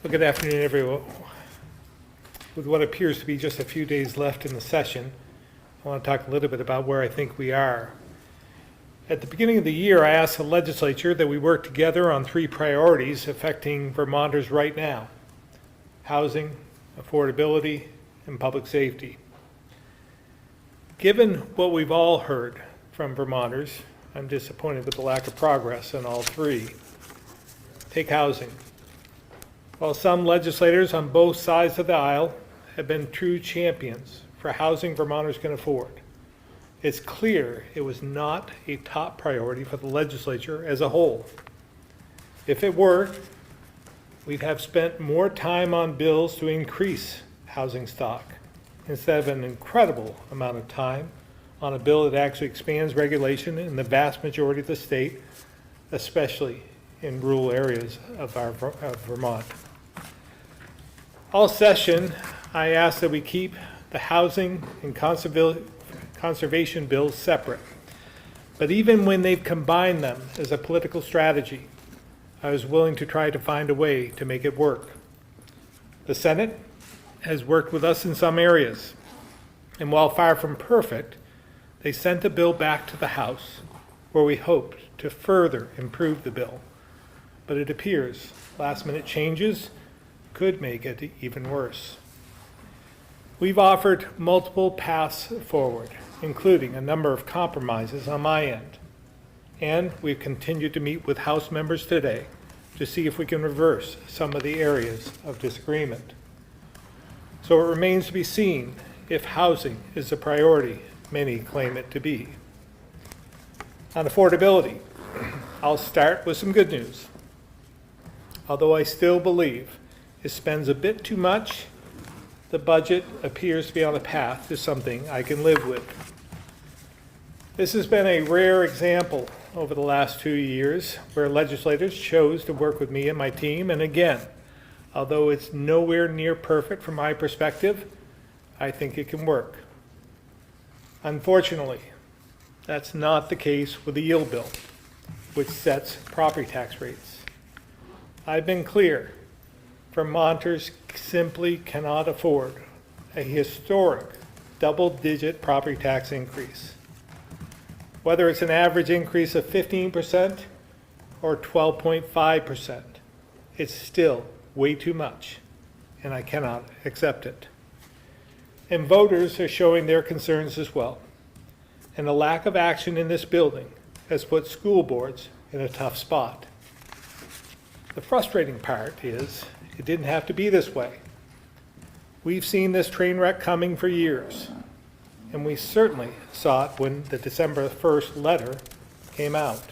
Well, good afternoon, everyone. With what appears to be just a few days left in the session, I want to talk a little bit about where I think we are. At the beginning of the year, I asked the legislature that we work together on three priorities affecting Vermonters right now: housing, affordability, and public safety. Given what we've all heard from Vermonters, I'm disappointed with the lack of progress on all three. Take housing. While some legislators on both sides of the aisle have been true champions for housing Vermonters can afford, it's clear it was not a top priority for the legislature as a whole. If it were, we'd have spent more time on bills to increase housing stock instead of an incredible amount of time on a bill that actually expands regulation in the vast majority of the state, especially in rural areas of Vermont. All session, I ask that we keep the housing and conservation bills separate. But even when they've combined them as a political strategy, I was willing to try to find a way to make it work. The Senate has worked with us in some areas, and while far from perfect, they sent the bill back to the House, where we hoped to further improve the bill. But it appears last-minute changes could make it even worse. We've offered multiple paths forward, including a number of compromises on my end. And we've continued to meet with House members today to see if we can reverse some of the areas of disagreement. So it remains to be seen if housing is the priority many claim it to be. On affordability, I'll start with some good news. Although I still believe it spends a bit too much, the budget appears to be on a path to something I can live with. This has been a rare example over the last 2 years where legislators chose to work with me and my team, and again, although it's nowhere near perfect from my perspective, I think it can work. Unfortunately, that's not the case with the yield bill, which sets property tax rates. I've been clear, Vermonters simply cannot afford a historic double-digit property tax increase. Whether it's an average increase of 15% or 12.5%, it's still way too much, and I cannot accept it. And voters are showing their concerns as well. And the lack of action in this building has put school boards in a tough spot. The frustrating part is it didn't have to be this way. We've seen this train wreck coming for years, and we certainly saw it when the December 1st letter came out.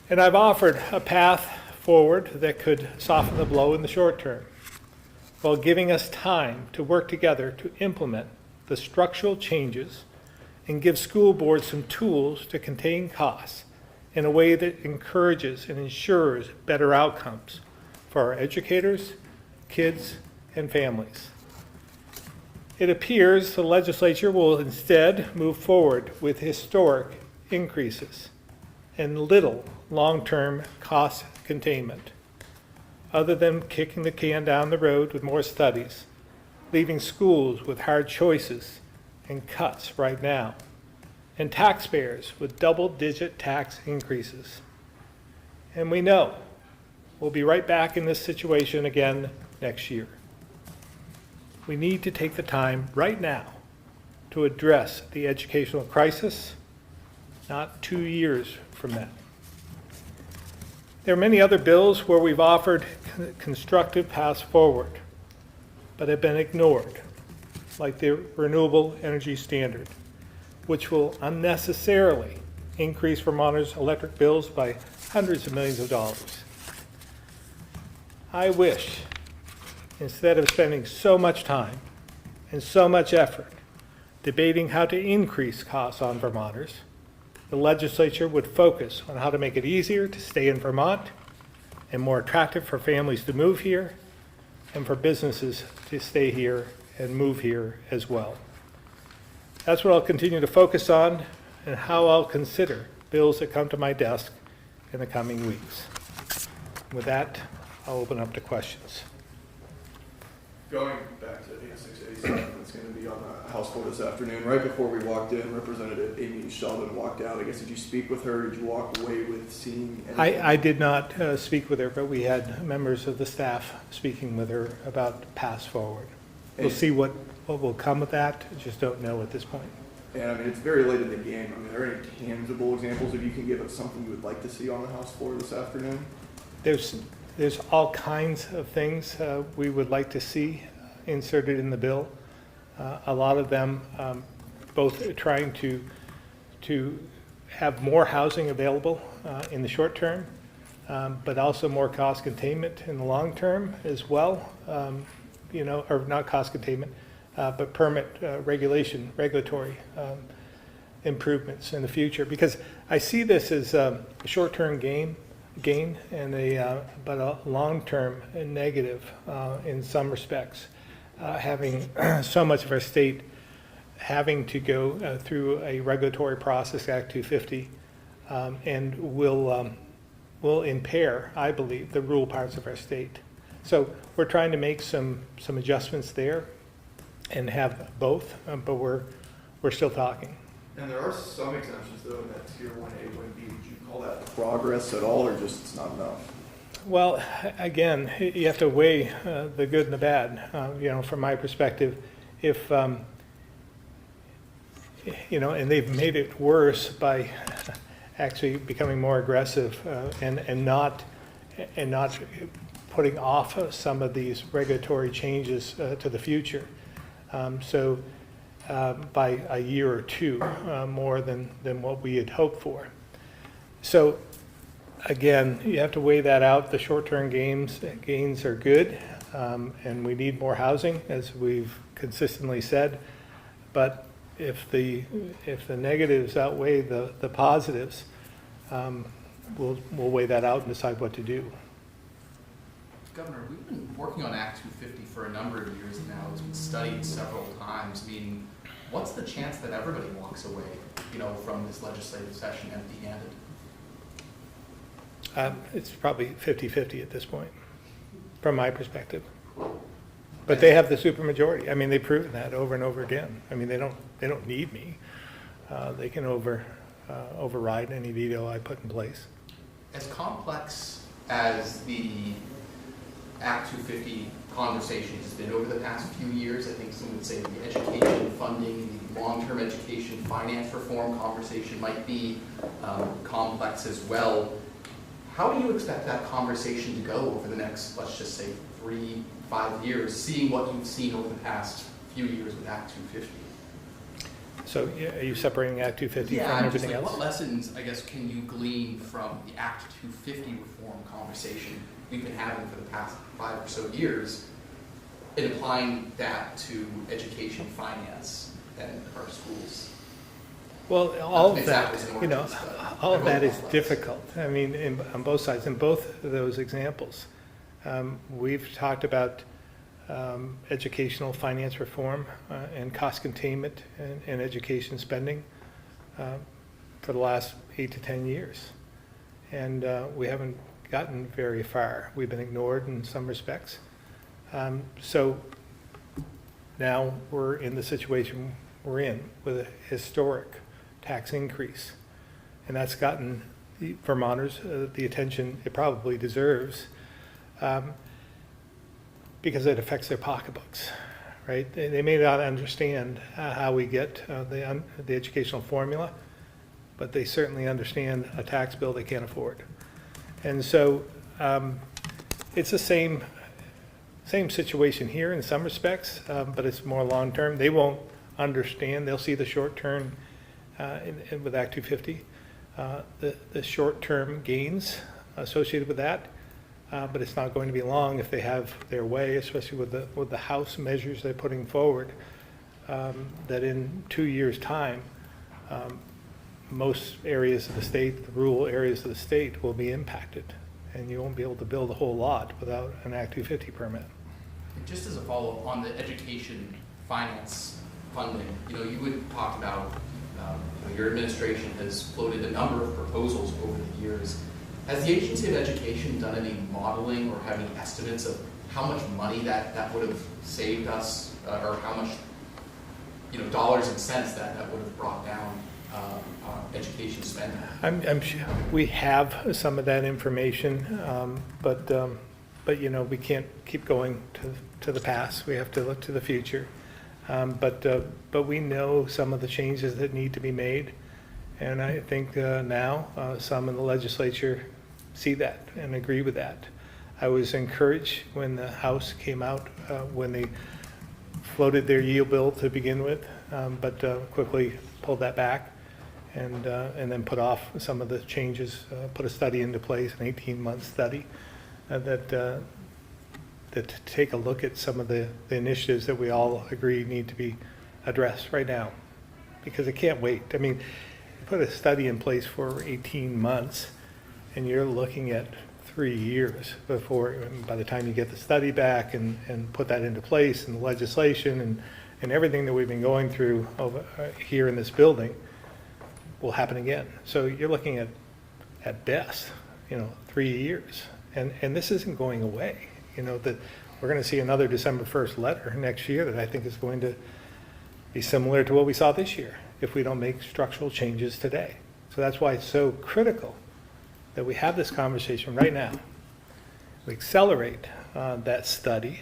And I've offered a path forward that could soften the blow in the short term, while giving us time to work together to implement the structural changes and give school boards some tools to contain costs in a way that encourages and ensures better outcomes for our educators, kids, and families. It appears the legislature will instead move forward with historic increases and little long-term cost containment, other than kicking the can down the road with more studies, leaving schools with hard choices and cuts right now, and taxpayers with double-digit tax increases. And we know we'll be right back in this situation again next year. We need to take the time right now to address the educational crisis, not 2 years from now. There are many other bills where we've offered constructive paths forward, but have been ignored, like the Renewable Energy Standard, which will unnecessarily increase Vermonters' electric bills by hundreds of millions of dollars. I wish, instead of spending so much time and so much effort debating how to increase costs on Vermonters, the legislature would focus on how to make it easier to stay in Vermont and more attractive for families to move here and for businesses to stay here and move here as well. That's what I'll continue to focus on and how I'll consider bills that come to my desk in the coming weeks. With that, I'll open up to questions. Going back to 8687, it's going to be on the House floor this afternoon. Right before we walked in, Representative Amy Sheldon walked out. I guess, did you speak with her? Did you walk away with seeing anything? I did not speak with her, but we had members of the staff speaking with her about paths forward. We'll see what will come of that. Just don't know at this point. And I mean, it's very late in the game. I mean, are there any tangible examples, if you can give us something you would like to see on the House floor this afternoon? There's all kinds of things we would like to see inserted in the bill. A lot of them both trying to have more housing available in the short term, but also more cost containment in the long term as well. Or not cost containment, but permit regulatory improvements in the future. Because I see this as a short-term gain and but a long-term negative in some respects. Having so much of our state having to go through a regulatory process, Act 250, and will impair, I believe, the rural parts of our state. So we're trying to make some adjustments there and have both, but we're still talking. And there are some exemptions, though, in that Tier 1A, 1B. Would you call that progress at all, or just it's not enough? Well, again, you have to weigh the good and the bad. From my perspective, if, and they've made it worse by actually becoming more aggressive and not putting off some of these regulatory changes to the future. By a year or two more than what we had hoped for. So again, you have to weigh that out. The short-term gains are good, and we need more housing, as we've consistently said. But if the negatives outweigh the positives, we'll weigh that out and decide what to do. Governor, we've been working on Act 250 for a number of years now. It's been studied several times. I mean, what's the chance that everybody walks away, from this legislative session empty-handed? It's probably 50-50 at this point, from my perspective. But they have the supermajority. I mean, they've proven that over and over again. I mean, they don't need me. They can override any veto I put in place. As complex as the Act 250 conversation has been over the past few years, I think some would say the education funding, the long-term education finance reform conversation might be complex as well. How do you expect that conversation to go over the next, let's just say, 3-5 years, seeing what you've seen over the past few years with Act 250? So are you separating Act 250 from everything else? What lessons, I guess, can you glean from the Act 250 reform conversation we've been having for the past 5 or so years in applying that to education finance and our schools? Well, all of that, all of that is difficult. I mean, on both sides, in both of those examples. We've talked about educational finance reform and cost containment and education spending for the last 8 to 10 years. And we haven't gotten very far. We've been ignored in some respects. So now we're in the situation we're in with a historic tax increase. And that's gotten the Vermonters the attention it probably deserves. Because it affects their pocketbooks, right? They may not understand how we get the educational formula, but they certainly understand a tax bill they can't afford. And so it's the same situation here in some respects, but it's more long-term. They won't understand. They'll see the short-term with Act 250, the short-term gains associated with that. But it's not going to be long if they have their way, especially with the House measures they're putting forward, that in 2 years' time, most areas of the state, the rural areas of the state, will be impacted. And you won't be able to build a whole lot without an Act 250 permit. Just as a follow-up on the education finance funding, you would talk about your administration has floated a number of proposals over the years. Has the Agency of Education done any modeling or have any estimates of how much money that would have saved us, or how much, dollars and cents that would have brought down education spending? I'm sure we have some of that information, but we can't keep going to the past. We have to look to the future. But we know some of the changes that need to be made, and I think now some in the legislature see that and agree with that. I was encouraged when the House came out, when they floated their yield bill to begin with, but quickly pulled that back and then put off some of the changes, put a study into place, an 18-month study that take a look at some of the initiatives that we all agree need to be addressed right now, because it can't wait. I mean, you put a study in place for 18 months, and you're looking at 3 years before, by the time you get the study back and put that into place and the legislation and everything that we've been going through over here in this building will happen again. So you're looking at best, 3 years, and this isn't going away. That we're going to see another December 1st letter next year that I think is going to be similar to what we saw this year if we don't make structural changes today. So that's why it's so critical that we have this conversation right now. We accelerate that study,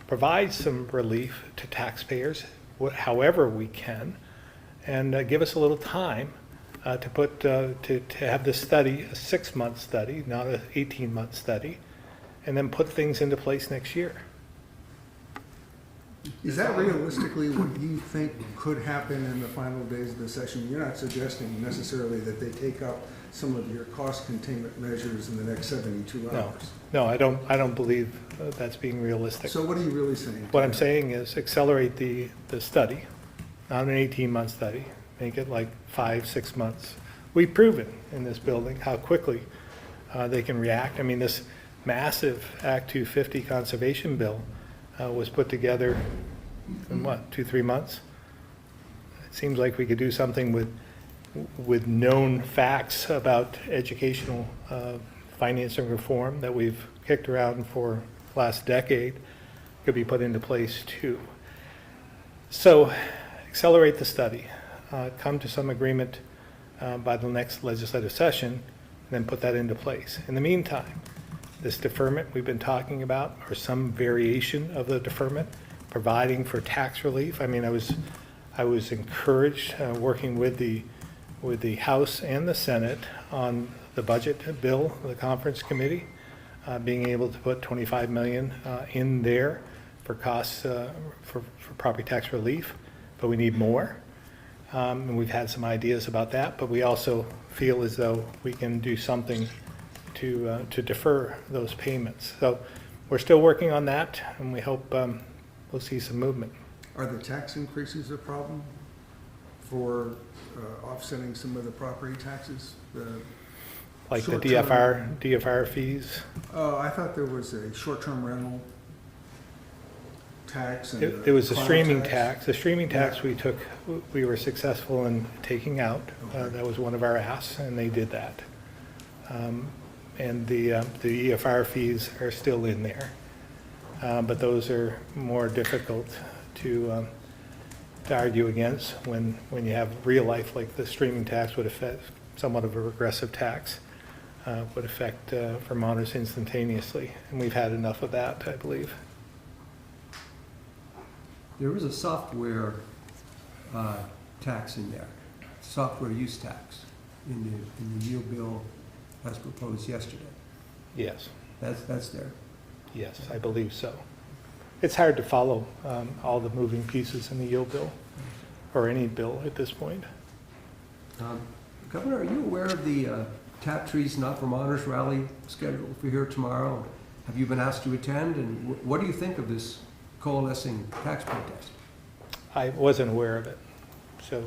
provide some relief to taxpayers however we can, and give us a little time to have this study, a 6-month study, not an 18-month study, and then put things into place next year. Is that realistically what you think could happen in the final days of the session? You're not suggesting necessarily that they take up some of your cost containment measures in the next 72 hours. No, I don't believe that's being realistic. So what are you really saying? What I'm saying is accelerate the study, not an 18-month study, make it like 5-6 months. We've proven in this building how quickly they can react. I mean, this massive Act 250 conservation bill was put together in 2-3 months. It seems like we could do something with known facts about educational financing reform that we've kicked around for the last decade could be put into place too. So accelerate the study, come to some agreement by the next legislative session, and then put that into place. In the meantime, this deferment we've been talking about, or some variation of the deferment, providing for tax relief. I mean, I was encouraged working with the House and the Senate on the budget bill, the conference committee, being able to put $25 million in there for costs for property tax relief, but we need more. And we've had some ideas about that, but we also feel as though we can do something to defer those payments. So we're still working on that, and we hope we'll see some movement. Are the tax increases a problem for offsetting some of the property taxes? Like the Short-term- DFR fees? I thought there was a short-term rental tax. And There was a cloud streaming tax. The streaming tax Yeah. we were successful in taking out. That was one of our asks, and they did that. And the EFR fees are still in there. But those are more difficult to argue against when you have real life, like the streaming tax would affect, somewhat of a regressive tax, would affect Vermonters instantaneously. And we've had enough of that, I believe. There is a software tax in there, software use tax in the yield bill as proposed yesterday. Yes, That's there. yes, I believe so. It's hard to follow all the moving pieces in the yield bill, or any bill at this point. Governor, are you aware of the Tap Trees Not Vermonters rally scheduled for here tomorrow? Have you been asked to attend, and what do you think of this coalescing tax protest? I wasn't aware of it, so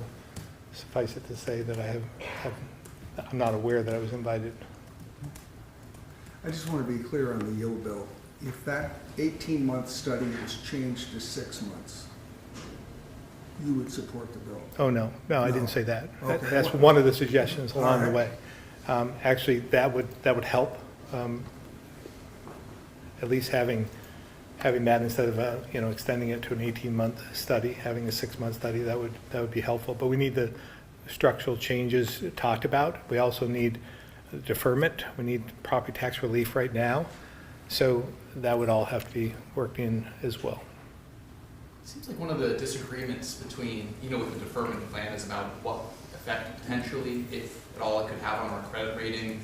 suffice it to say that I'm not aware that I was invited. I just want to be clear on the yield bill. If that 18-month study is changed to 6 months, you would support the bill? Oh, no, I No. didn't say that. Okay. That's one of the suggestions along the All way. Actually, that would help. At least having that instead of extending it to an 18-month study, having a 6-month study, that would be helpful. But we need the structural changes talked about. We also need deferment. We need property tax relief right now. So that would all have to be worked in as well. Seems like one of the disagreements between, with the deferment plan is about what effect potentially, if at all, it could have on our credit rating.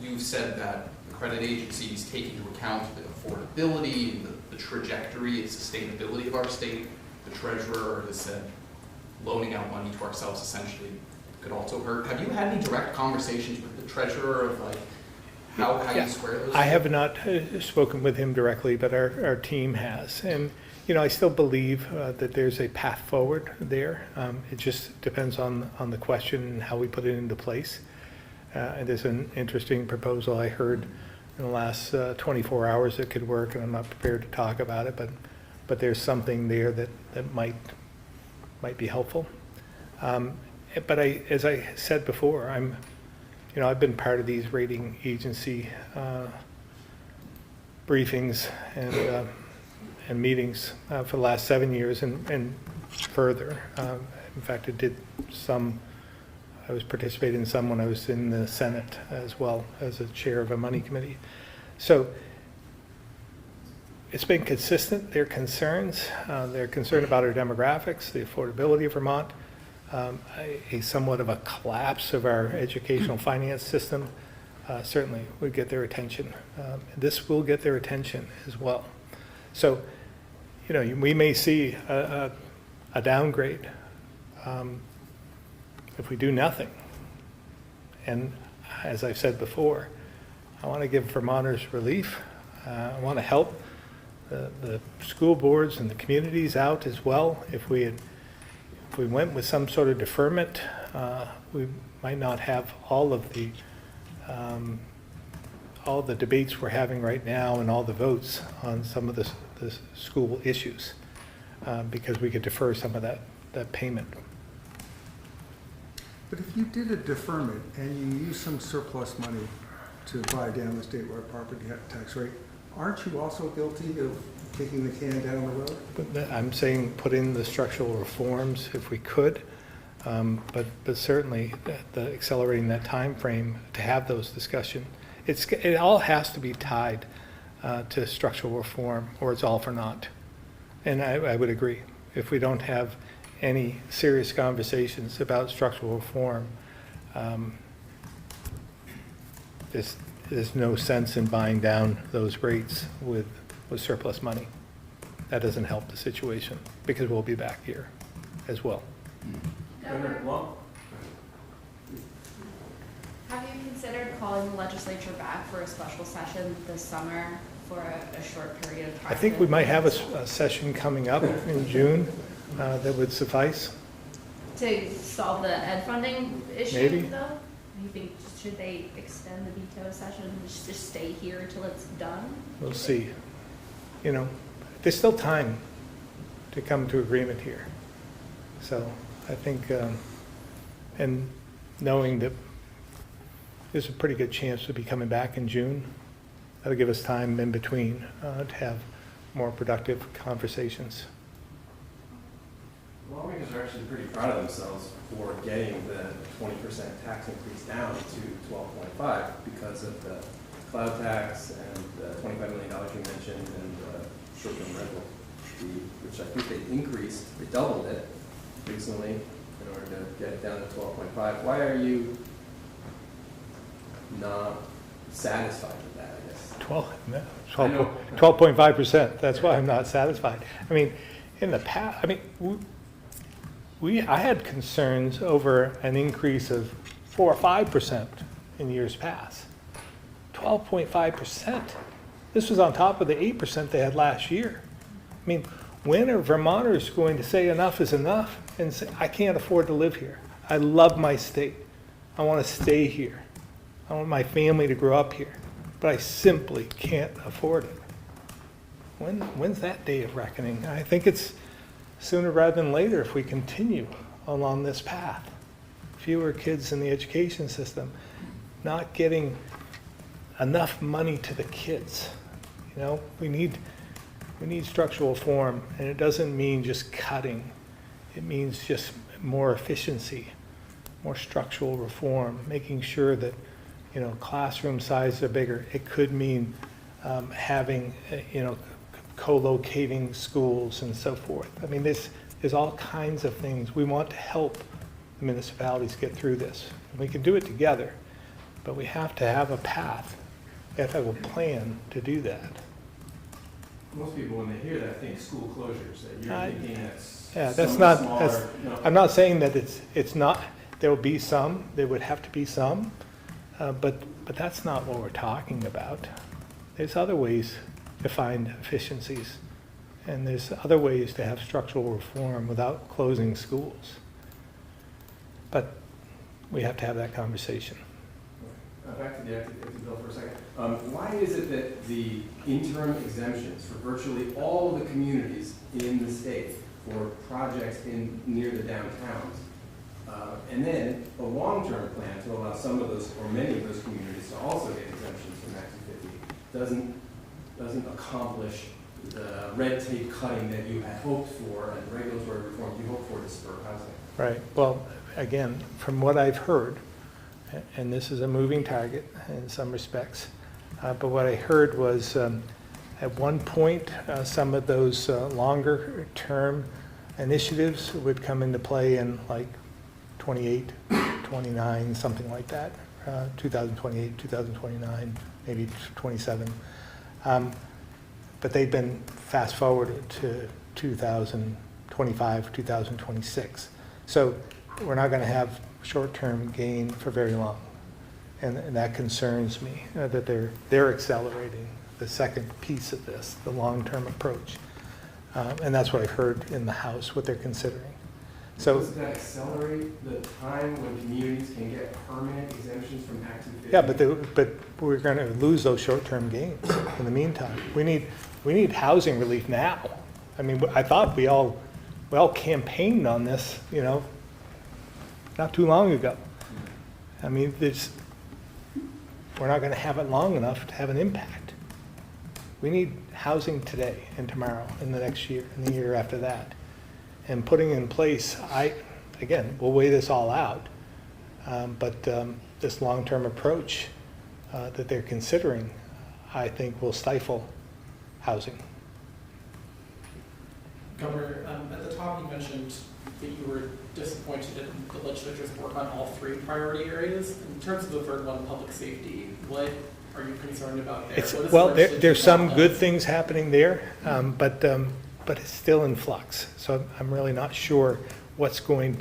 You've said that the credit agencies take into account the affordability, the trajectory and sustainability of our state. The treasurer has said loaning out money to ourselves essentially could also hurt. Have you had any direct conversations with the treasurer of how you square those? I have not spoken with him directly, but our team has. And I still believe that there's a path forward there. It just depends on the question and how we put it into place. And there's an interesting proposal I heard in the last 24 hours that could work, and I'm not prepared to talk about it, but there's something there that might be helpful. But as I said before, I've been part of these rating agency briefings and meetings for the last 7 years and further. In fact, I was participating in some when I was in the Senate as well as a chair of a money committee. So it's been consistent, their concerns. They're concerned about our demographics, the affordability of Vermont, a somewhat of a collapse of our educational finance system certainly would get their attention. This will get their attention as well. So, we may see a downgrade if we do nothing. And as I've said before, I want to give Vermonters relief. I want to help the school boards and the communities out as well. If we went with some sort of deferment, we might not have all the debates we're having right now and all the votes on some of the school issues, because we could defer some of that payment. But if you did a deferment and you used some surplus money to buy down the statewide property tax rate, aren't you also guilty of kicking the can down the road? But I'm saying put in the structural reforms if we could, but certainly accelerating that time frame to have those discussions. It all has to be tied to structural reform, or it's all for naught. And I would agree. If we don't have any serious conversations about structural reform, there's no sense in buying down those rates with surplus money. That doesn't help the situation, because we'll be back here as well. Have you considered calling the legislature back for a special session this summer for a short period of time? I think we might have a session coming up in June that would suffice. To solve the ed funding issue, Maybe. though? You think, should they extend the veto session, just stay here until it's done? We'll see. There's still time to come to agreement here. So I think, and knowing that there's a pretty good chance to be coming back in June, that'll give us time in between to have more productive conversations. Lawmakers are actually pretty proud of themselves for getting the 20% tax increase down to 12.5 because of the cloud tax and the $25 million you mentioned and the short-term rental fee, which I think they increased, they doubled it recently in order to get it down to 12.5. Why are you not satisfied with that, I guess? 12.5%. That's why I'm not satisfied. I mean, in the past, I had concerns over an increase of 4 or 5% in years past. 12.5%. This was on top of the 8% they had last year. I mean, when are Vermonters going to say enough is enough and say, I can't afford to live here. I love my state. I want to stay here. I want my family to grow up here, but I simply can't afford it. When's that day of reckoning? I think it's sooner rather than later if we continue along this path. Fewer kids in the education system, not getting enough money to the kids. You know, we need structural reform, and it doesn't mean just cutting. It means just more efficiency, more structural reform, making sure that, you know, classroom sizes are bigger. It could mean having, you know, co-locating schools and so forth. I mean, there's all kinds of things. We want to help the municipalities get through this. And we can do it together, but we have to have a path. We have to have a plan to do that. Most people, when they hear that, think school closures, that you're thinking that's Yeah, that's some not, smaller, that's, no. I'm not saying that it's not, there will be some, there would have to be some, but that's not what we're talking about. There's other ways to find efficiencies, and there's other ways to have structural reform without closing schools. But we have to have that conversation. Back to the active 50 bill for a second. Why is it that the interim exemptions for virtually all of the communities in the state for projects near the downtowns, and then a long-term plan to allow some of those, or many of those communities to also get exemptions from Act 250, doesn't accomplish the red tape cutting that you had hoped for and regulatory reform you hoped for to spur housing? Right, well, again, from what I've heard, and this is a moving target in some respects, but what I heard was at one point, some of those longer term initiatives would come into play in like 28, 29, something like that, 2028, 2029, maybe 27. But they've been fast forwarded to 2025, 2026. So we're not going to have short-term gain for very long. And that concerns me, that they're accelerating the second piece of this, the long-term approach. And that's what I've heard in the House, what they're considering. So, does that accelerate the time when communities can get permanent exemptions from Act 250? yeah, but we're going to lose those short-term gains in the meantime. We need housing relief now. I mean, I thought we all campaigned on this, you know, not too long ago. I mean, we're not going to have it long enough to have an impact. We need housing today and tomorrow and the next year and the year after that. And putting in place, again, we'll weigh this all out, but this long-term approach that they're considering, I think will stifle housing. Governor, at the top you mentioned that you were disappointed in the legislature's work on all three priority areas. In terms of the third one, public safety, what are you concerned about there? Well, there's some good things happening there, but it's still in flux. So I'm really not sure what's going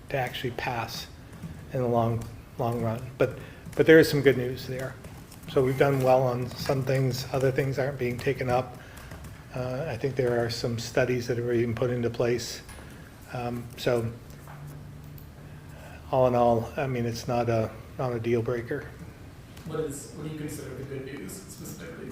to actually pass in the long run. But there is some good news there. So we've done well on some things. Other things aren't being taken up. I think there are some studies that are being put into place. So all in all, I mean, it's not a deal breaker. What do you consider the good news specifically?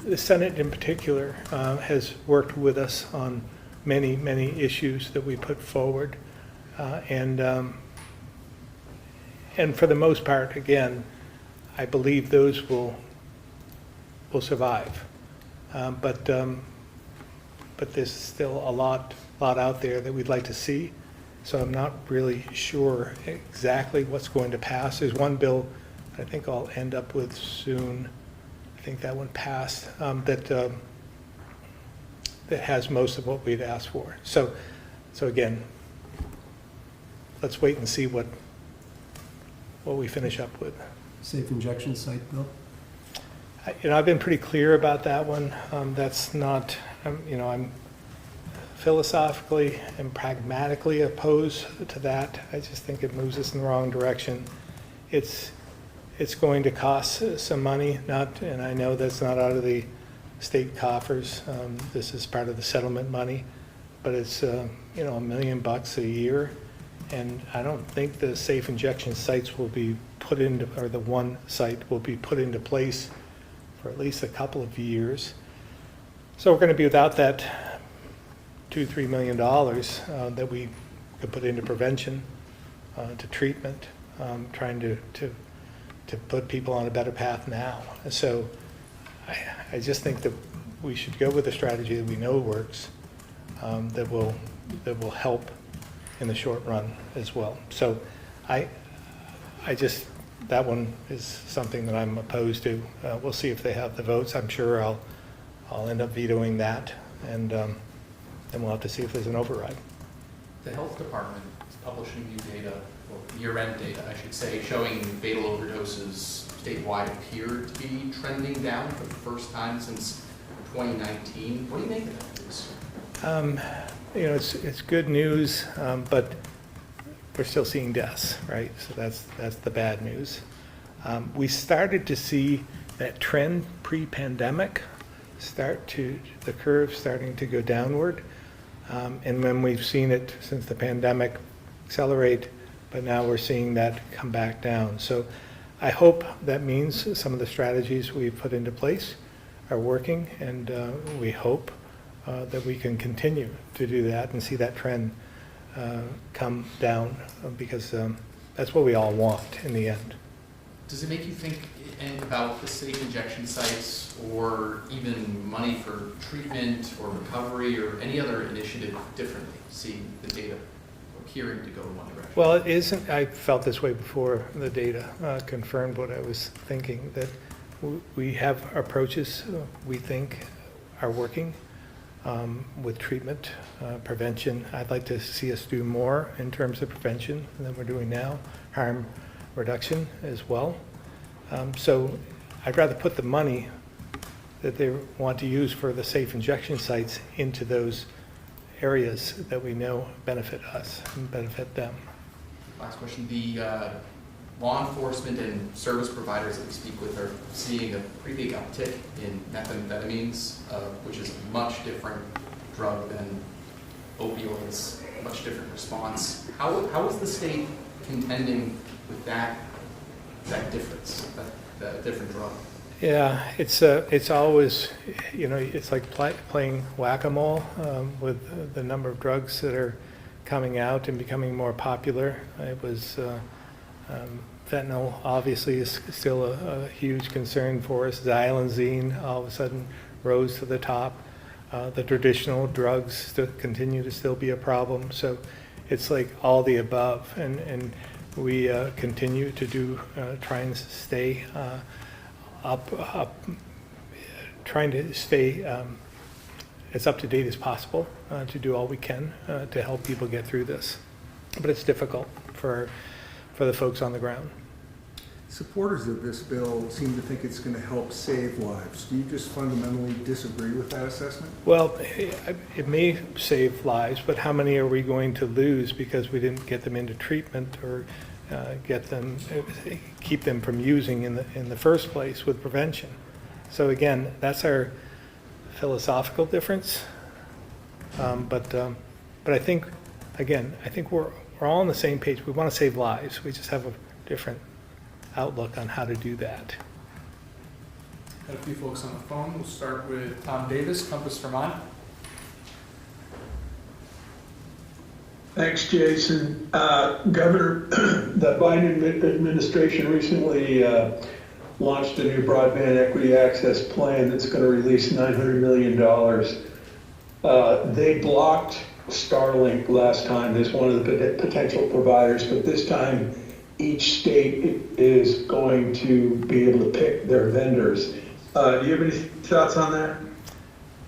The Senate in particular has worked with us on many issues that we put forward, and for the most part, again, I believe those will survive, but there's still a lot out there that we'd like to see. So I'm not really sure exactly what's going to pass. There's one bill I think I'll end up with soon. I think that one passed, that has most of what we'd asked for. So again, let's wait and see what we finish up with. Safe injection site bill? I've been pretty clear about that one. That's not, I'm philosophically and pragmatically opposed to that. I just think it moves us in the wrong direction. It's going to cost some money, and I know that's not out of the state coffers. This is part of the settlement money, but it's $1 million a year, and I don't think the safe injection sites will be put into, or the one site will be put into place for at least a couple of years. So we're going to be without that $2-3 million that we could put into prevention. to treatment, trying to put people on a better path now. And so I just think that we should go with a strategy that we know works, that will help in the short run as well. So I just, that one is something that I'm opposed to. We'll see if they have the votes. I'm sure I'll end up vetoing that, and then we'll have to see if there's an override. The health department is publishing new data, or year-end data, I should say, showing fatal overdoses statewide appear to be trending down for the first time since 2019. What do you make of that news? You know, it's good news, but we're still seeing deaths, right? So that's the bad news. We started to see that trend pre-pandemic the curve starting to go downward. And when we've seen it since the pandemic accelerate, but now we're seeing that come back down. So I hope that means some of the strategies we've put into place are working, and we hope that we can continue to do that and see that trend come down, because that's what we all want in the end. Does it make you think about the safe injection sites, or even money for treatment or recovery or any other initiative differently, seeing the data appearing to go in one direction? Well, it isn't. I felt this way before the data confirmed what I was thinking, that we have approaches we think are working with treatment, prevention. I'd like to see us do more in terms of prevention than we're doing now, harm reduction as well. So I'd rather put the money that they want to use for the safe injection sites into those areas that we know benefit us and benefit them. Last question. The law enforcement and service providers that we speak with are seeing a pretty big uptick in methamphetamines, which is a much different drug than opioids, much different response. How is the state contending with that difference, that different drug? Yeah, it's always, you know, it's like playing whack-a-mole with the number of drugs that are coming out and becoming more popular. It was fentanyl obviously is still a huge concern for us. Xylazine all of a sudden rose to the top. The traditional drugs still continue to still be a problem. So it's like all the above, and we continue to do try and stay up, trying to stay as up to date as possible to do all we can to help people get through this. But it's difficult for the folks on the ground. Supporters of this bill seem to think it's going to help save lives. Do you just fundamentally disagree with that assessment? Well, it may save lives, but how many are we going to lose because we didn't get them into treatment or keep them from using in the first place with prevention? So again, that's our philosophical difference. But I think, again, we're all on the same page. We want to save lives. We just have a different outlook on how to do that. Got a few folks on the phone. We'll start with Tom Davis, Compass, Vermont. Thanks, Jason. Governor, the Biden administration recently launched a new broadband equity access plan that's going to release $900 million. They blocked Starlink last time as one of the potential providers, but this time each state is going to be able to pick their vendors. Do you have any thoughts on that?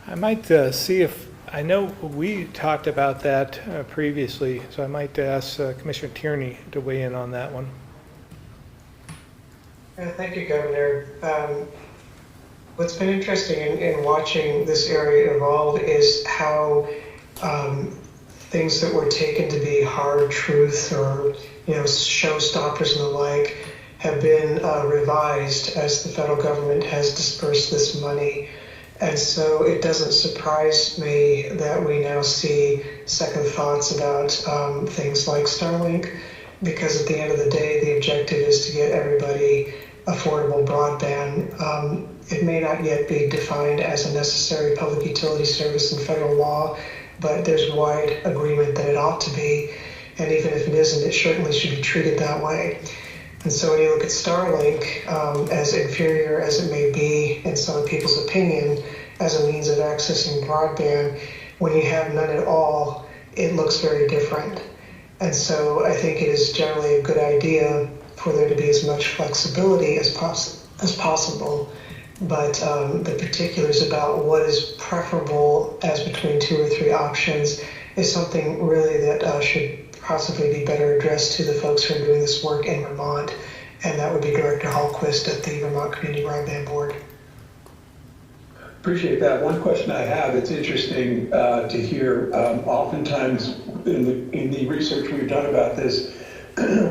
I might see if, I know we talked about that previously, so I might ask Commissioner Tierney to weigh in on that one. Thank you, Governor. What's been interesting in watching this area evolve is how things that were taken to be hard truth or showstoppers and the like have been revised as the federal government has dispersed this money. And so it doesn't surprise me that we now see second thoughts about things like Starlink, because at the end of the day, the objective is to get everybody affordable broadband. It may not yet be defined as a necessary public utility service in federal law, but there's wide agreement that it ought to be. And even if it isn't, it certainly should be treated that way. And so when you look at Starlink, as inferior as it may be in some people's opinion as a means of accessing broadband, when you have none at all, it looks very different. And so I think it is generally a good idea for there to be as much flexibility as possible. But the particulars about what is preferable as between 2 or 3 options is something really that should possibly be better addressed to the folks who are doing this work in Vermont, and that would be Director Hallquist at the Vermont Community Broadband Board. Appreciate that. One question I have, it's interesting to hear, oftentimes in the research we've done about this,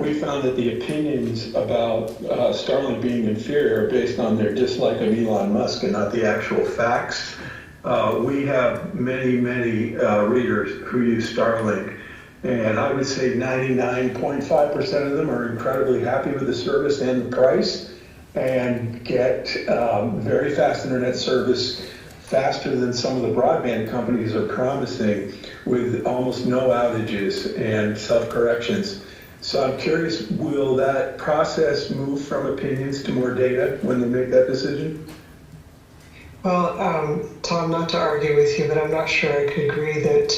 we found that the opinions about Starlink being inferior are based on their dislike of Elon Musk and not the actual facts. We have many readers who use Starlink, and I would say 99.5% of them are incredibly happy with the service and the price, and get very fast internet service, faster than some of the broadband companies are promising, with almost no outages and self-corrections. So I'm curious, will that process move from opinions to more data when they make that decision? Well, Tom, not to argue with you, but I'm not sure I could agree that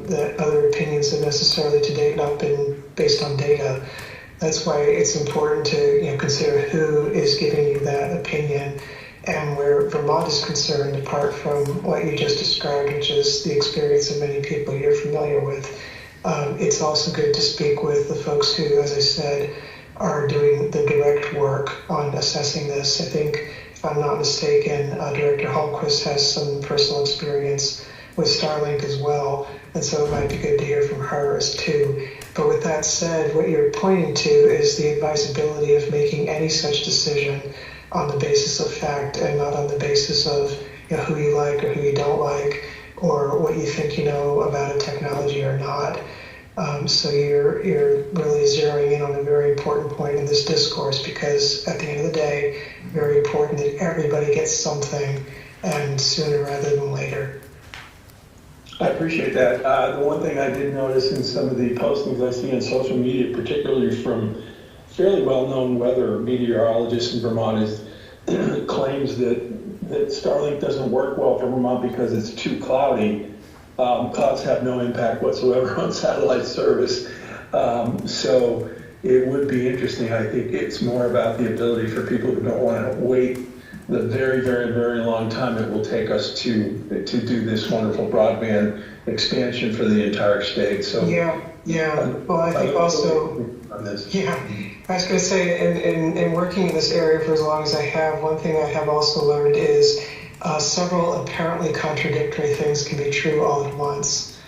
that other opinions have necessarily to date not been based on data. That's why it's important to consider who is giving you that opinion. And where Vermont is concerned, apart from what you just described, which is the experience of many people you're familiar with, it's also good to speak with the folks who, as I said, are doing the direct work on assessing this. I think, if I'm not mistaken, Director Hallquist has some personal experience with Starlink as well, and so it might be good to hear from her as too. But with that said, what you're pointing to is the advisability of making any such decision on the basis of fact and not on the basis of who you like or who you don't like, or what you think you know about a technology or not. So you're really zeroing in on a very important point in this discourse, because at the end of the day, very important that everybody gets something, and sooner rather than later. I appreciate that. The one thing I did notice in some of the postings I see on social media, particularly from fairly well-known weather meteorologists in Vermont, is claims that Starlink doesn't work well for Vermont because it's too cloudy. Clouds have no impact whatsoever on satellite service. So it would be interesting. I think it's more about the ability for people who don't want to wait the very, very, very long time it will take us to do this wonderful broadband expansion for the entire state. So yeah. Well, I think also, yeah, I was going to say, in working in this area for as long as I have, one thing I have also learned is several apparently contradictory things can be true all at once.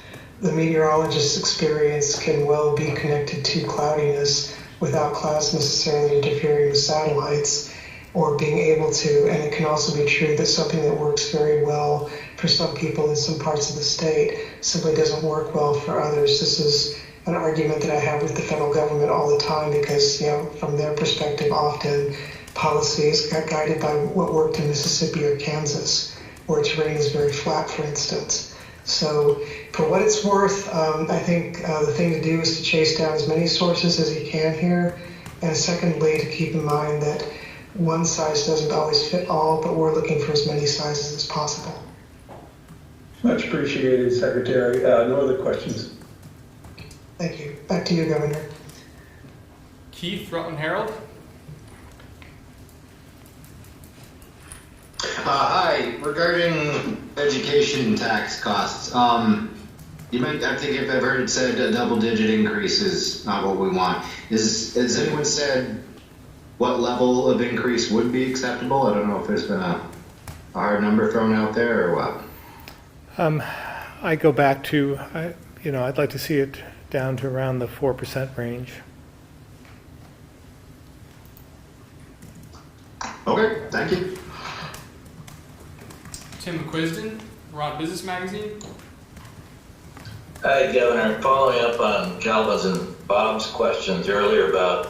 The meteorologist's experience can well be connected to cloudiness without clouds necessarily interfering with satellites or being able to, and it can also be true that something that works very well for some people in some parts of the state simply doesn't work well for others. This is an argument that I have with the federal government all the time, because from their perspective, often policies got guided by what worked in Mississippi or Kansas, where terrain is very flat, for instance. So for what it's worth, I think the thing to do is to chase down as many sources as you can here, and secondly, to keep in mind that one size doesn't always fit all, but we're looking for as many sizes as possible. Much appreciated, Secretary. No other questions. Thank you. Back to you, Governor. Keith, Rutland Herald. Hi, regarding education tax costs, you might, I think if I've heard it said a double-digit increase is not what we want. Has anyone said what level of increase would be acceptable? I don't know if there's been a hard number thrown out there or what. I go back to, I'd like to see it down to around the 4% range. Okay, thank you. Tim McQuiston, Vermont Business Magazine. Hi, Governor. Following up on Jalva's and Bob's questions earlier about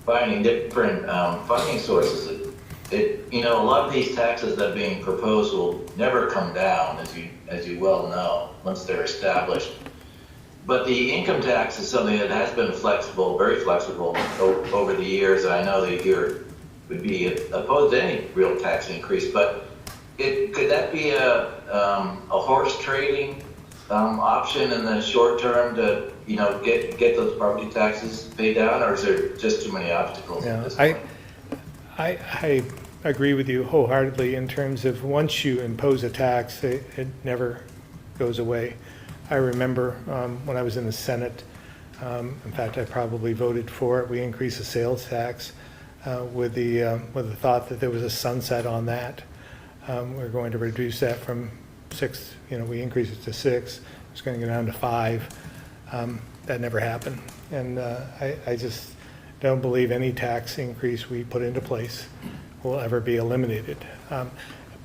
finding different funding sources, a lot of these taxes that are being proposed will never come down, as you well know, once they're established. but the income tax is something that has been flexible, very flexible over the years. I know that you would be opposed to any real tax increase, but could that be a horse trading option in the short term to get those property taxes paid down, or is there just too many obstacles at this point? I agree with you wholeheartedly in terms of once you impose a tax, it never goes away. I remember when I was in the Senate, in fact, I probably voted for it. We increased the sales tax with the thought that there was a sunset on that. We're going to reduce that from 6, we increased it to 6. It's going to go down to 5. That never happened. And I just don't believe any tax increase we put into place will ever be eliminated.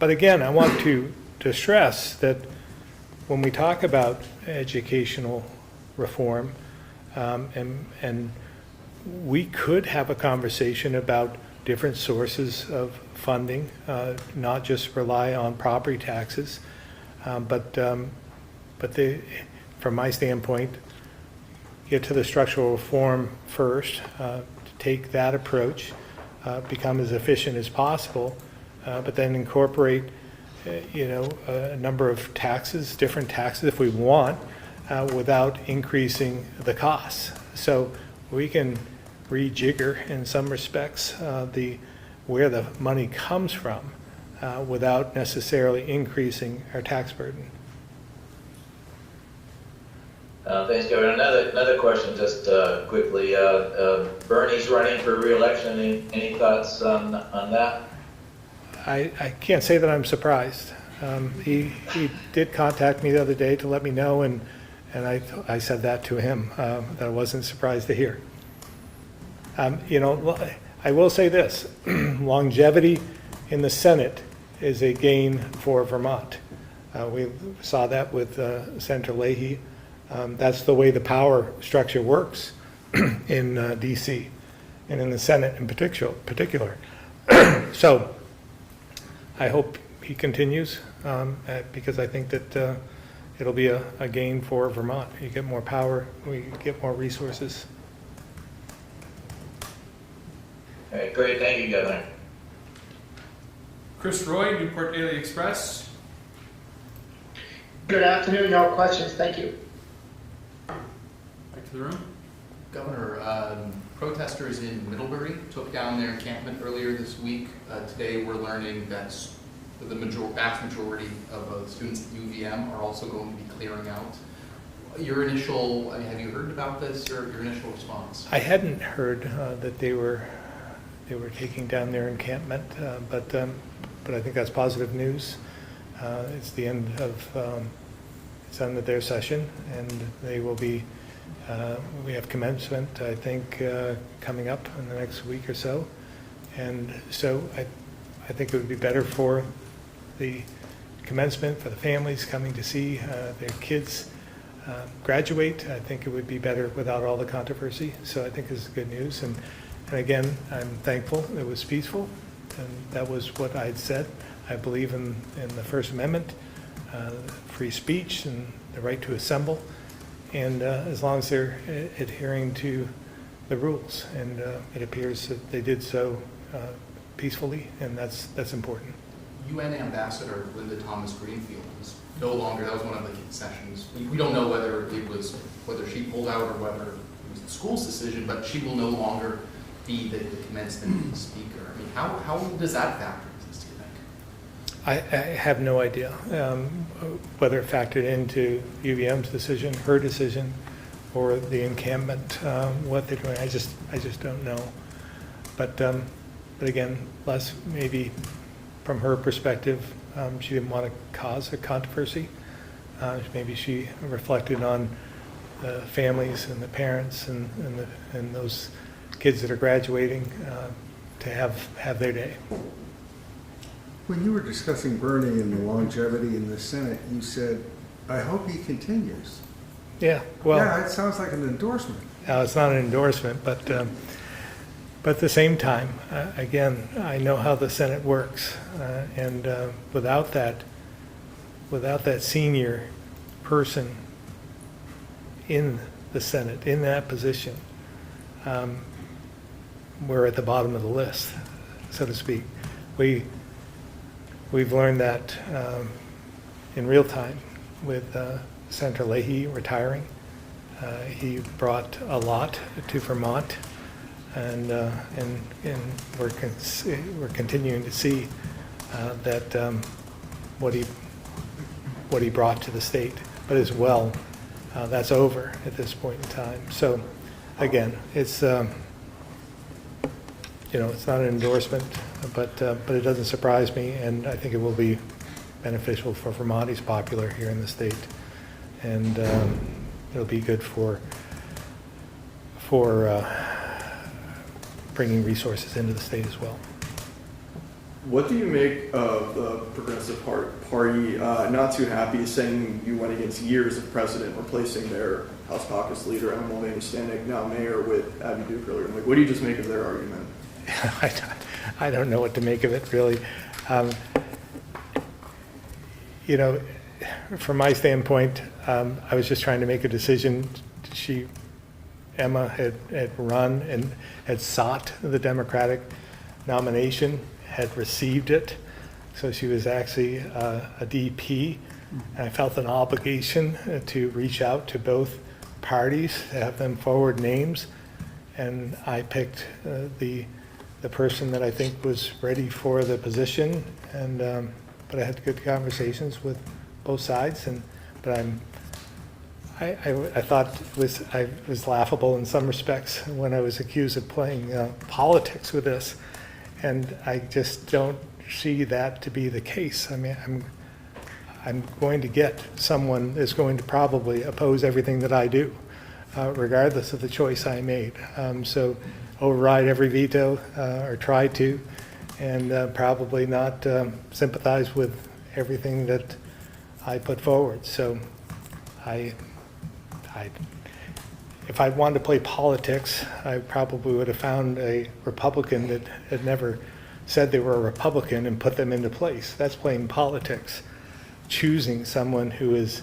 But again, I want to stress that when we talk about educational reform, and we could have a conversation about different sources of funding, not just rely on property taxes, but from my standpoint, get to the structural reform first, take that approach, become as efficient as possible, but then incorporate a number of taxes, different taxes if we want, without increasing the costs. So we can rejigger in some respects where the money comes from without necessarily increasing our tax burden. Thanks, Kevin. Another question, just quickly. Bernie's running for re-election. Any thoughts on that? I can't say that I'm surprised. He did contact me the other day to let me know, and I said that to him, that I wasn't surprised to hear. I will say this, longevity in the Senate is a gain for Vermont. We saw that with Senator Leahy. That's the way the power structure works in DC and in the Senate in particular. So I hope he continues because I think that it'll be a gain for Vermont. You get more power, we get more resources. All right, great. Thank you, Governor. Chris Roy, Newport Daily Express. Good afternoon. No questions. Thank you. Back to the room. Governor, protesters in Middlebury took down their encampment earlier this week. Today we're learning that the vast majority of students at UVM are also going to be clearing out. Your initial, have you heard about this, or your initial response? I hadn't heard that they were taking down their encampment, but I think that's positive news. It's the end of their session, and they will be. We have commencement, I think, coming up in the next week or so, and so I think it would be better for the commencement, for the families coming to see their kids graduate. I think it would be better without all the controversy. So I think this is good news, and again, I'm thankful it was peaceful, and that was what I had said. I believe in the First Amendment, free speech, and the right to assemble. And as long as they're adhering to the rules, and it appears that they did so peacefully, and that's important. UN Ambassador Linda Thomas Greenfield was no longer, that was one of the concessions. We don't know whether she pulled out or whether it was the school's decision, but she will no longer be the commencement speaker. I mean, how does that factor into this, do you think? I have no idea whether it factored into UVM's decision, her decision, or the encampment, what they're doing. I just don't know. But again, less maybe from her perspective, she didn't want to cause a controversy. Maybe she reflected on the families and the parents and those kids that are graduating to have their day. When you were discussing Bernie and the longevity in the Senate, you said, I hope he continues. Yeah, well. Yeah, it sounds like an endorsement. It's not an endorsement, but at the same time, again, I know how the Senate works, and without that senior person in the Senate, in that position, we're at the bottom of the list, so to speak. We've learned that in real time with Senator Leahy retiring. He brought a lot to Vermont, and we're continuing to see that what he brought to the state. But as well, that's over at this point in time. So again, it's it's not an endorsement, but it doesn't surprise me, and I think it will be beneficial for Vermont. He's popular here in the state, and it'll be good for bringing resources into the state as well. What do you make of the Progressive Party not too happy, saying you went against years of precedent, replacing their House Caucus leader, Emma Mulvaney-Stanek, now mayor, with Abby Duke earlier? Like, what do you just make of their argument? I don't know what to make of it, really. From my standpoint, I was just trying to make a decision. Emma had run and had sought the Democratic nomination, had received it, so she was actually a DP. And I felt an obligation to reach out to both parties, to have them forward names, and I picked the person that I think was ready for the position. And but I had good conversations with both sides, but I thought I was laughable in some respects when I was accused of playing politics with this, and I just don't see that to be the case. I mean, I'm going to get someone that's going to probably oppose everything that I do, regardless of the choice I made. So override every veto, or try to, and probably not sympathize with everything that I put forward. So if I wanted to play politics, I probably would have found a Republican that had never said they were a Republican and put them into place. That's playing politics. Choosing someone who has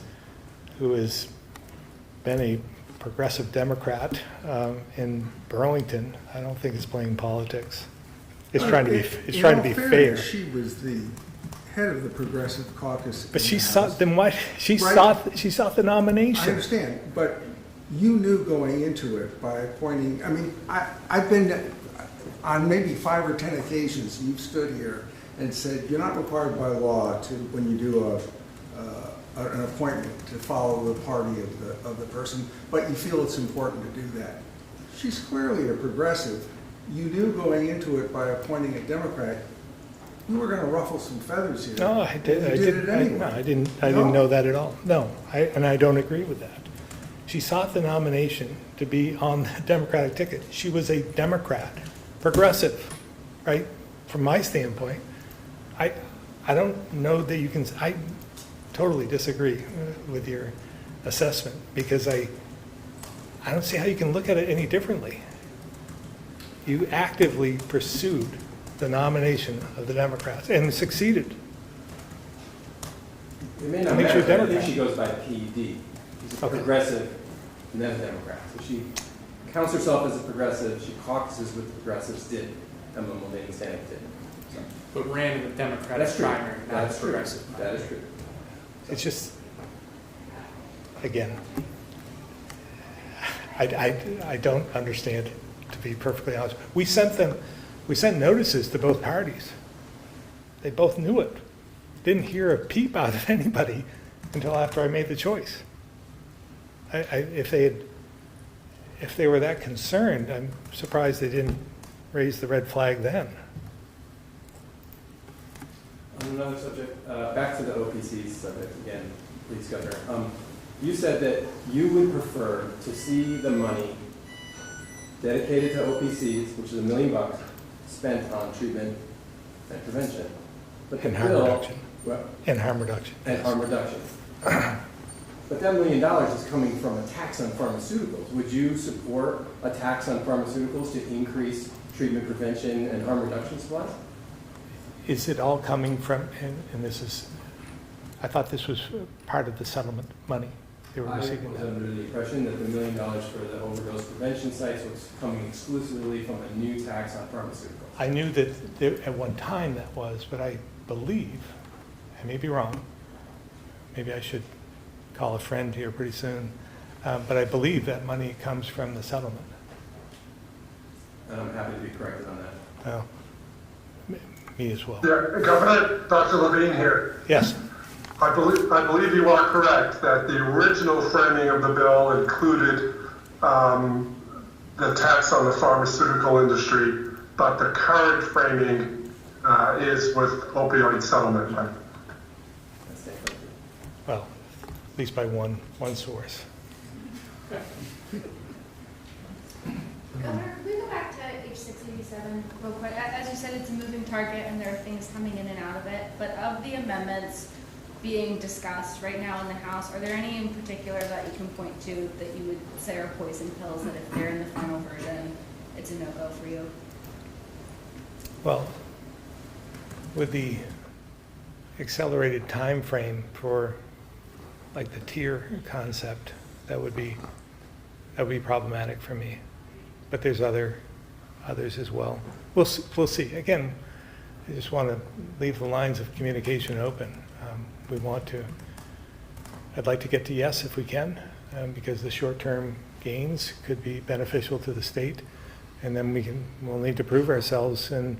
been a progressive Democrat in Burlington, I don't think is playing politics. It's trying to be fair. She was the head of the Progressive Caucus. But she sought sought the nomination. I understand, but you knew going into it by appointing. I mean, I've been on maybe 5 or 10 occasions. You've stood here and said you're not required by law to, when you do an appointment, to follow the party of the person, but you feel it's important to do that. She's clearly a progressive. You knew going into it by appointing a Democrat, you were going to ruffle some feathers here. No, I did. I didn't know that at all. No, and I don't agree with that. She sought the nomination to be on the Democratic ticket. She was a Democrat, progressive, right? From my standpoint, I don't know that you can. I totally disagree with your assessment, because I don't see how you can look at it any differently. You actively pursued the nomination of the Democrats and succeeded. It may not Makes you a matter, I think Democrat. she goes by PED. She's a progressive and then a Democrat. So she counts herself as a progressive. She caucuses with the progressives, did Emma Mulvaney-Stanek did. So, But ran in the Democratic that's true. primary, not That's the true. progressive. That is true. It's just, again, I don't understand it, to be perfectly honest. We sent notices to both parties. They both knew it. Didn't hear a peep out of anybody until after I made the choice. If they were that concerned, I'm surprised they didn't raise the red flag then. On another subject, back to the OPC subject again, please, Governor. You said that you would prefer to see the money dedicated to OPCs, which is $1 million, spent on treatment and prevention. But And harm reduction. What? And harm reduction. And yes. harm reduction. But that $1 million is coming from a tax on pharmaceuticals. Would you support a tax on pharmaceuticals to increase treatment, prevention, and harm reduction supplies? Is it all coming from, and this is, I thought this was part of the settlement money. they were I was receiving that. under the impression that the $1 million for the overdose prevention sites was coming exclusively from a new tax on pharmaceuticals. I knew that there, at one time that was, but I believe, I may be wrong, maybe I should call a friend here pretty soon, but I believe that money comes from the settlement. And I'm happy to be corrected on that. Well, me as well. Yeah, Governor, Dr. Levine here. Yes. I believe you are correct that the original framing of the bill included the tax on the pharmaceutical industry, but the current framing is with opioid settlement money. Well, at least by one source. Governor, could we go back to H687 real quick? As you said, it's a moving target and there are things coming in and out of it, but of the amendments being discussed right now in the House, are there any in particular that you can point to that you would say are poison pills that if they're in the final version, it's a no-go for you? Well, with the accelerated time frame for like the tier concept, that would be problematic for me. But there's others as well. We'll see. Again, I just want to leave the lines of communication open. We want to. I'd like to get to yes if we can, because the short-term gains could be beneficial to the state, and then we'll need to prove ourselves and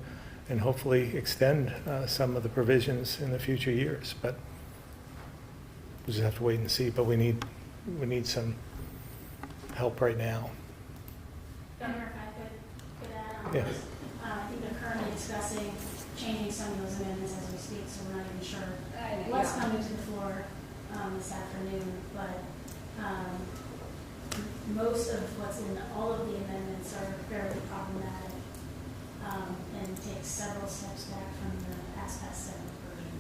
hopefully extend some of the provisions in the future years. But we just have to wait and see. But we need some help right now. Governor, if I could add on Yes. this. I think they're currently discussing changing some of those amendments as we speak, so we're not even sure what's coming to the floor this afternoon. But most of what's in all of the amendments are fairly problematic and take several steps back from the past 7 version.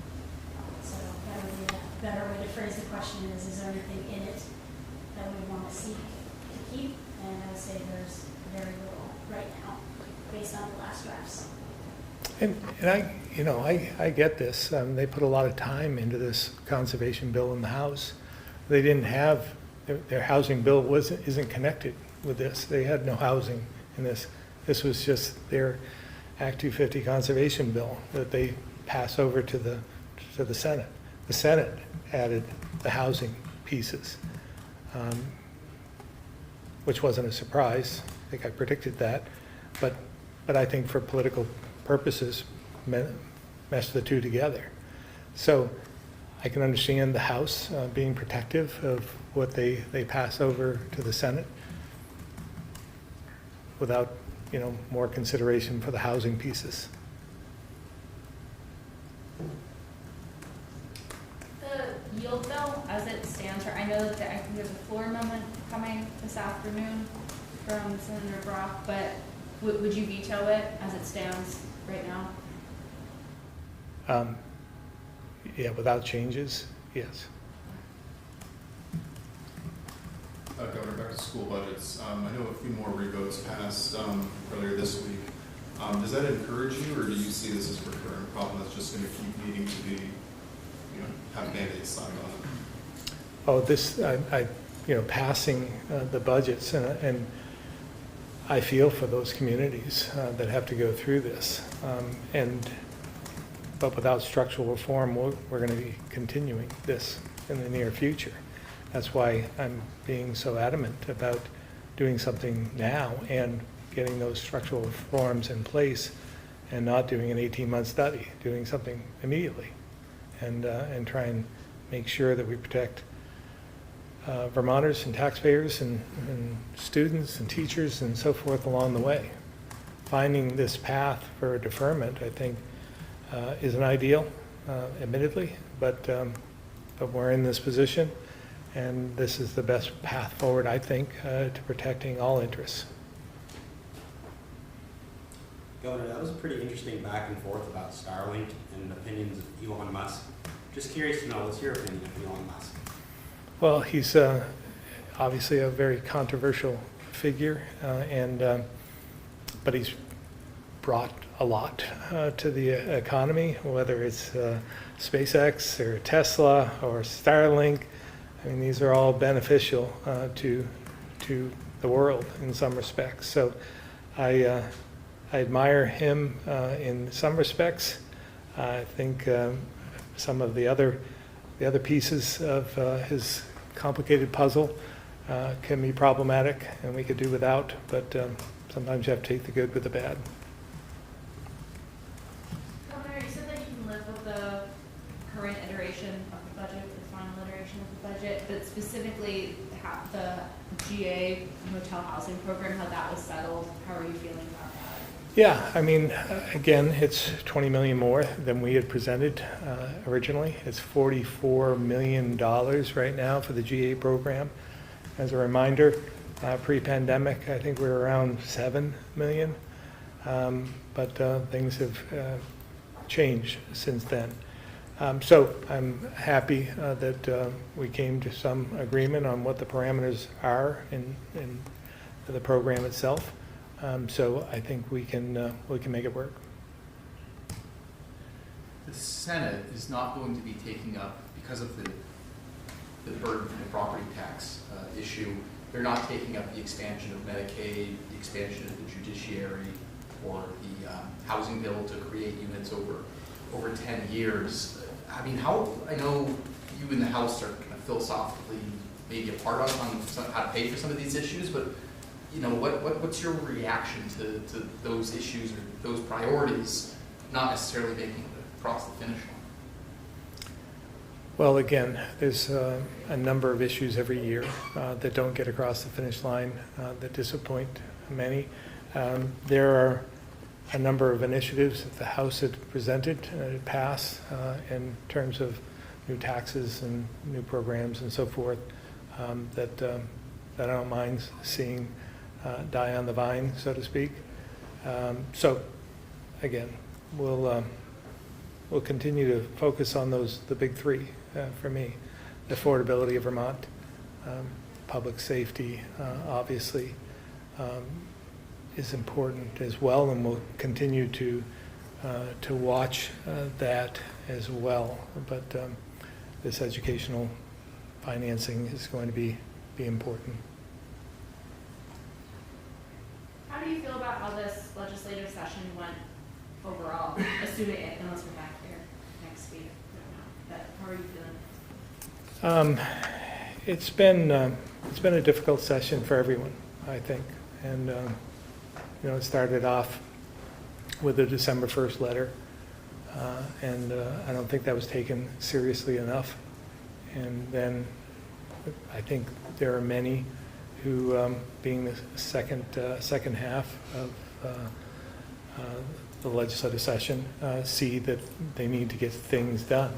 So that would be a better way to phrase the question is there anything in it that we want to seek to keep? And I would say there's very little right now, based on the last drafts. And I get this. They put a lot of time into this conservation bill in the House. They didn't have their housing bill isn't connected with this. They had no housing in this. This was just their Act 250 conservation bill that they pass over to the Senate. The Senate added the housing pieces, which wasn't a surprise. I think I predicted that, but I think for political purposes, mesh the two together. So I can understand the House being protective of what they pass over to the Senate without, more consideration for the housing pieces. The yield bill, as it stands, I know that I think there's a floor amendment coming this afternoon from Senator Brock, but would you veto it as it stands right now? Yeah, without changes, yes. Governor, back to school budgets. I know a few more revotes passed earlier this week. Does that encourage you, or do you see this as a recurring problem that's just going to keep needing to be, have mandates signed on it? Oh, this, passing the budgets, and I feel for those communities that have to go through this. But without structural reform, we're going to be continuing this in the near future. That's why I'm being so adamant about doing something now and getting those structural reforms in place and not doing an 18-month study, doing something immediately and try and make sure that we protect Vermonters and taxpayers and students and teachers and so forth along the way. Finding this path for deferment, I think, isn't ideal, admittedly, but we're in this position, and this is the best path forward, I think, to protecting all interests. Governor, that was a pretty interesting back and forth about Starlink and opinions of Elon Musk. Just curious to know, what's your opinion of Elon Musk? Well, he's obviously a very controversial figure, but he's brought a lot to the economy, whether it's SpaceX or Tesla or Starlink. I mean, these are all beneficial to the world in some respects. So I admire him in some respects. I think some of the other pieces of his complicated puzzle can be problematic, and we could do without, but sometimes you have to take the good with the bad. Governor, you said that you can live with the current iteration of the budget, the final iteration of the budget, but specifically the GA motel housing program, how that was settled. How are you feeling about that? Yeah, I mean, again, it's 20 million more than we had presented originally. It's $44 million right now for the GA program. As a reminder, pre-pandemic, I think we were around 7 million, but things have changed since then. So I'm happy that we came to some agreement on what the parameters are in the program itself. So I think we can make it work. The Senate is not going to be taking up, because of the burden from the property tax issue, they're not taking up the expansion of Medicaid, the expansion of the judiciary, or the housing bill to create units over 10 years. I mean, I know you in the House are kind of philosophically maybe apart on how to pay for some of these issues, but you know, what's your reaction to those issues or those priorities not necessarily making it across the finish line? Well, again, there's a number of issues every year that don't get across the finish line that disappoint many. There are a number of initiatives that the House had presented to pass in terms of new taxes and new programs and so forth that I don't mind seeing die on the vine, so to speak. So, again, we'll continue to focus on the big three for me: the affordability of Vermont, public safety, obviously, is important as well, and we'll continue to watch that as well. But this educational financing is going to be important. How do you feel about how this legislative session went overall? Assuming it, unless we're back here next week, I don't know. But how are you feeling? It's been a difficult session for everyone, I think, and it started off with the December 1st letter, and I don't think that was taken seriously enough. And then I think there are many who, being the second half of the legislative session, see that they need to get things done,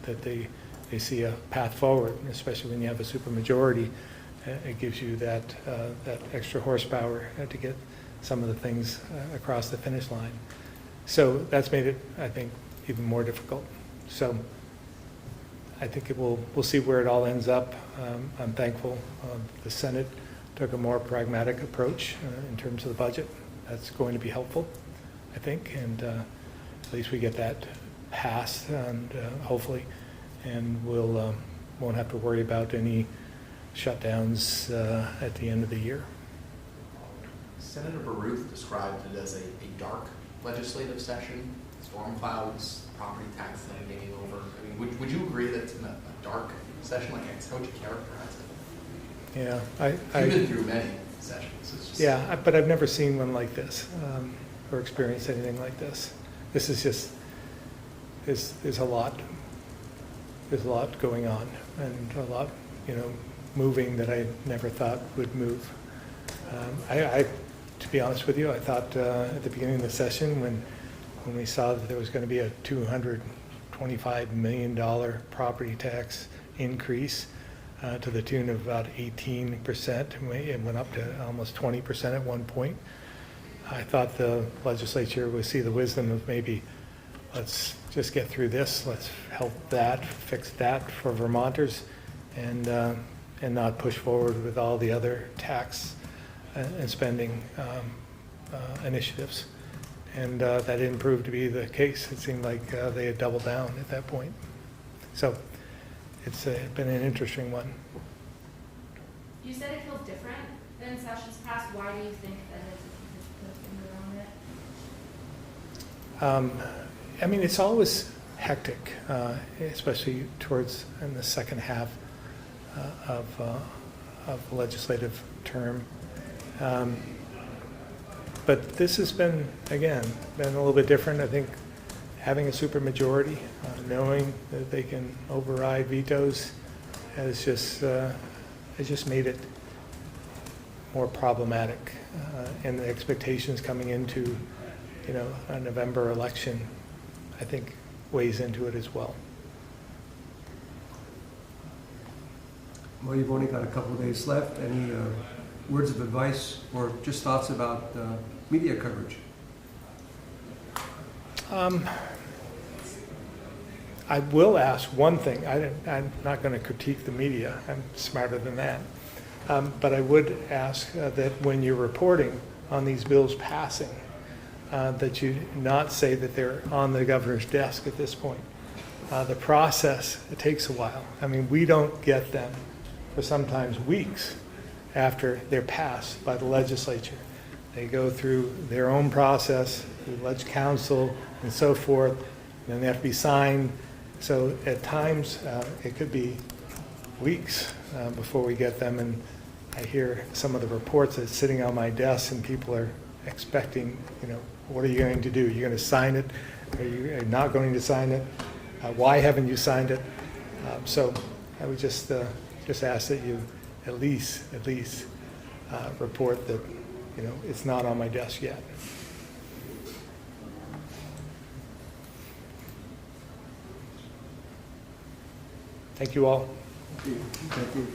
that they see a path forward, especially when you have a supermajority. It gives you that extra horsepower to get some of the things across the finish line. So that's made it, I think, even more difficult. So I think we'll see where it all ends up. I'm thankful the Senate took a more pragmatic approach in terms of the budget. That's going to be helpful, I think, and at least we get that passed, and hopefully, and won't have to worry about any shutdowns at the end of the year. Senator Baruth described it as a dark legislative session, storm clouds, property tax thing hanging over. I mean, would you agree that it's a dark session? Like, how would you characterize it? Yeah, You've been through many sessions. It's just... Yeah, but I've never seen one like this or experienced anything like this. This is just there's a lot going on, and a lot moving that I never thought would move. To be honest with you, I thought at the beginning of the session when we saw that there was going to be a $225 million property tax increase to the tune of about 18%. It went up to almost 20% at one point. I thought the legislature would see the wisdom of maybe let's just get through this, let's help that, fix that for Vermonters, and not push forward with all the other tax and spending initiatives. And that didn't prove to be the case. It seemed like they had doubled down at that point. So it's been an interesting one. You said it feels different than sessions past. Why do you think that is? If you could put a finger on it. I mean, it's always hectic, especially towards in the second half of the legislative term. But this has been, again, been a little bit different. I think having a supermajority, knowing that they can override vetoes, has just made it more problematic. And the expectations coming into, a November election, I think weighs into it as well. Well, you've only got a couple of days left. Any words of advice or just thoughts about media coverage? I will ask one thing. I'm not going to critique the media. I'm smarter than that. But I would ask that when you're reporting on these bills passing, that you not say that they're on the governor's desk at this point. The process, it takes a while. I mean, we don't get them for sometimes weeks after they're passed by the legislature. They go through their own process, through ledge council and so forth, and then they have to be signed. So at times, it could be weeks before we get them. And I hear some of the reports that's sitting on my desk and people are expecting, what are you going to do? Are you going to sign it? Are you not going to sign it? Why haven't you signed it? So I would just ask that you at least report that, it's not on my desk yet. Thank you all. Thank you.